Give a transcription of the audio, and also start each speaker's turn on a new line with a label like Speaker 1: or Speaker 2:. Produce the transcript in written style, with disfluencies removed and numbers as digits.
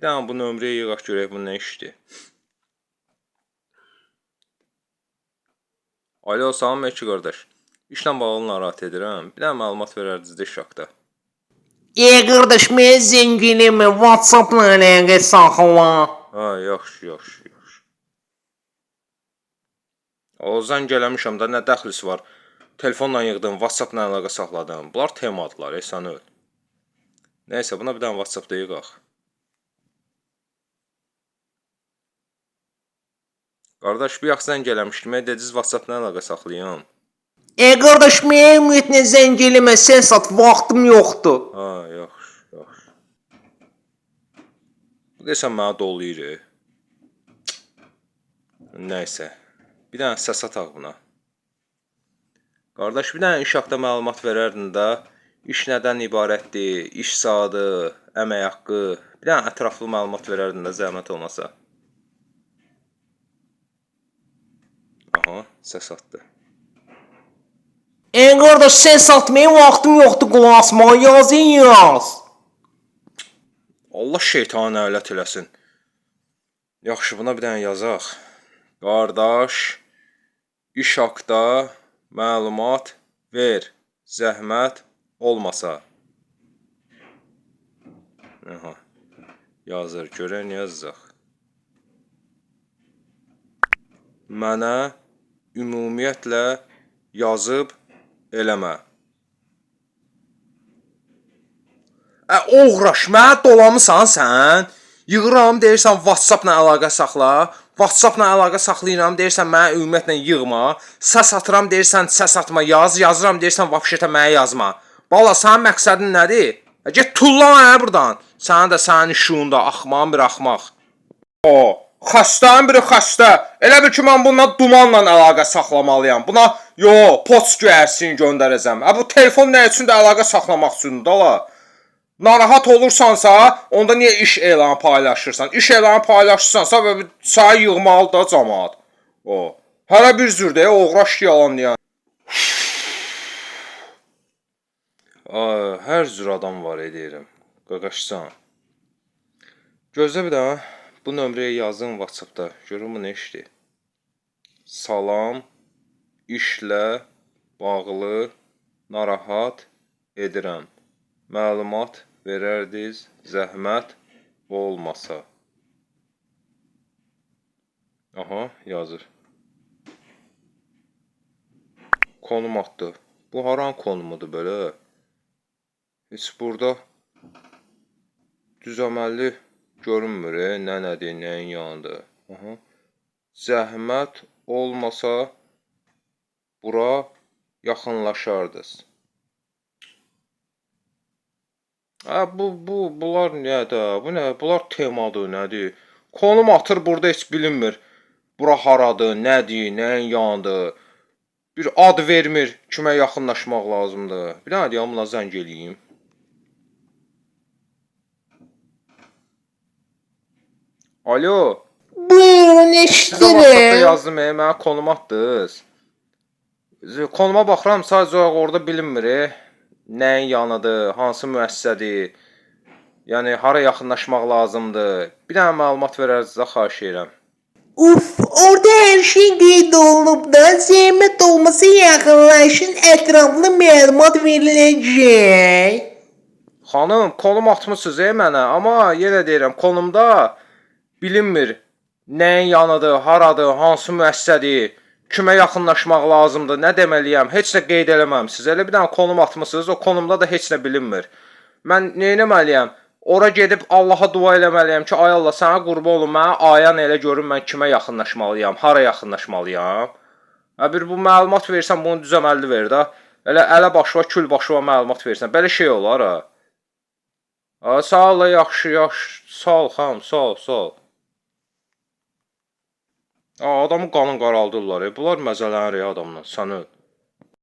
Speaker 1: Bir dənə bu nömrəyə yığaq görək bu nə işdir. Alo, salam Məkki qardaş. İşlə bağlı narahat edirəm. Bir dənə məlumat verərdiniz də iş haqda.
Speaker 2: Qardaş, mən zənginimi WhatsApp-la əlaqə saxla.
Speaker 1: Ha, yaxşı. O zəng eləmişəm də nə dəxlisi var? Telefonla yığdım, WhatsApp-la əlaqə saxladım. Bunlar temadılar, sən öl. Nəysə, buna bir dənə WhatsApp-da yığaq. Qardaş, bir yaxşı zəng eləmişdim, dediniz WhatsApp-la əlaqə saxlayım.
Speaker 2: Qardaş, mən ümumiyyətlə zəng eləmə, sən sat, vaxtım yoxdur.
Speaker 1: Ha, yaxşı. Bu desən mənə doluyur. Nəysə, bir dənə səs ataq buna. Qardaş, bir dənə iş haqda məlumat verərdin də, iş nədən ibarətdir, iş saatı, əmək haqqı, bir dənə ətraflı məlumat verərdin də, zəhmət olmasa. Aha, səs atdı.
Speaker 2: Qardaş, sən sat, mənim vaxtım yoxdur, qulaq asma, yaz.
Speaker 1: Allah şeytanı ələt eləsin. Yaxşı, buna bir dənə yazaq. Qardaş, iş haqda məlumat ver, zəhmət olmasa. Aha, yazır, görək nə yazacaq. Mənə ümumiyyətlə yazıb eləmə. Oğraş, mənə dolamısan sən? Yığıram, deyirsən WhatsApp-la əlaqə saxla. WhatsApp-la əlaqə saxlayıram, deyirsən mənə ümumiyyətlə yığma. Səs atıram, deyirsən səs atma, yazıram, deyirsən vapşetə mənə yazma. Bala, sənin məqsədin nədir? Get tulla mənə buradan. Sənin də sənin işuğunda axmağın bir axmaq. Xəstənin biri xəstə. Elə bil ki, mən bununla dumanla əlaqə saxlamalıyam. Buna, poçt göyərsin göndərəcəm. Bu telefon nə üçün də əlaqə saxlamaq üçündür, dala? Narahat olursansa, onda niyə iş elanı paylaşırsan? İş elanı paylaşırsansa, səni yığmalı da cəmaat. Hələ bir zür deyə, oğraş yalan deyən. Hər cür adam var deyirəm. Qaqaşsan. Gözlə bir daha. Bu nömrəyə yazın WhatsApp-da. Görün bu nə işdir. Salam, işlə bağlı narahat edirəm. Məlumat verərdiniz, zəhmət olmasa. Aha, yazır. Konum atdı. Bu haran konumudur belə? Heç burada düzəməlli görünmür, nədir, nəyin yanıdır. Zəhmət olmasa bura yaxınlaşardınız. Bunlar nədir? Bu nə? Bunlar temadır, nədir? Konum atır, burada heç bilinmir. Bura haradır, nədir, nəyin yanıdır. Bir ad vermir, kimə yaxınlaşmaq lazımdır. Bir dənə deyəm, buna zəng eləyim. Alo.
Speaker 2: Buyurun,
Speaker 1: Sizə WhatsApp-da
Speaker 2: eşidirəm.
Speaker 1: yazdım, mənə konum atdınız. Konuma baxıram, sadəcə orada bilinmir, nəyin yanıdır, hansı müəssisədir, yəni hara yaxınlaşmaq lazımdır. Bir dənə məlumat verərinizə xahiş edirəm.
Speaker 2: Orada hər şey qeyd olunub da, zəhmət olmasa yaxınlaşın, ətraflı məlumat veriləcək.
Speaker 1: Xanım, konum atmışsınız mənə, amma yenə deyirəm, konumda bilinmir, nəyin yanıdır, haradır, hansı müəssisədir, kimə yaxınlaşmaq lazımdır, nə deməliyəm, heç nə qeyd eləməmsiniz. Elə bir dənə konum atmışsınız, o konumda da heç nə bilinmir. Mən nə etməliyəm? Ora gedib Allaha dua eləməliyəm ki, ay Allah, sənə qurban olum, mənə ayan elə görün, mən kimə yaxınlaşmalıyam, hara yaxınlaşmalıyam. Bir bu məlumat versən, bunu düzəməlli ver də. Elə ələ başıva, kül başıva məlumat versən. Belə şey olar ha. Sağ ol, yaxşı. Sağ ol, xanım, sağ ol. Adamın qanın qaraldırlar. Bunlar məzələnir adamla, sən öl.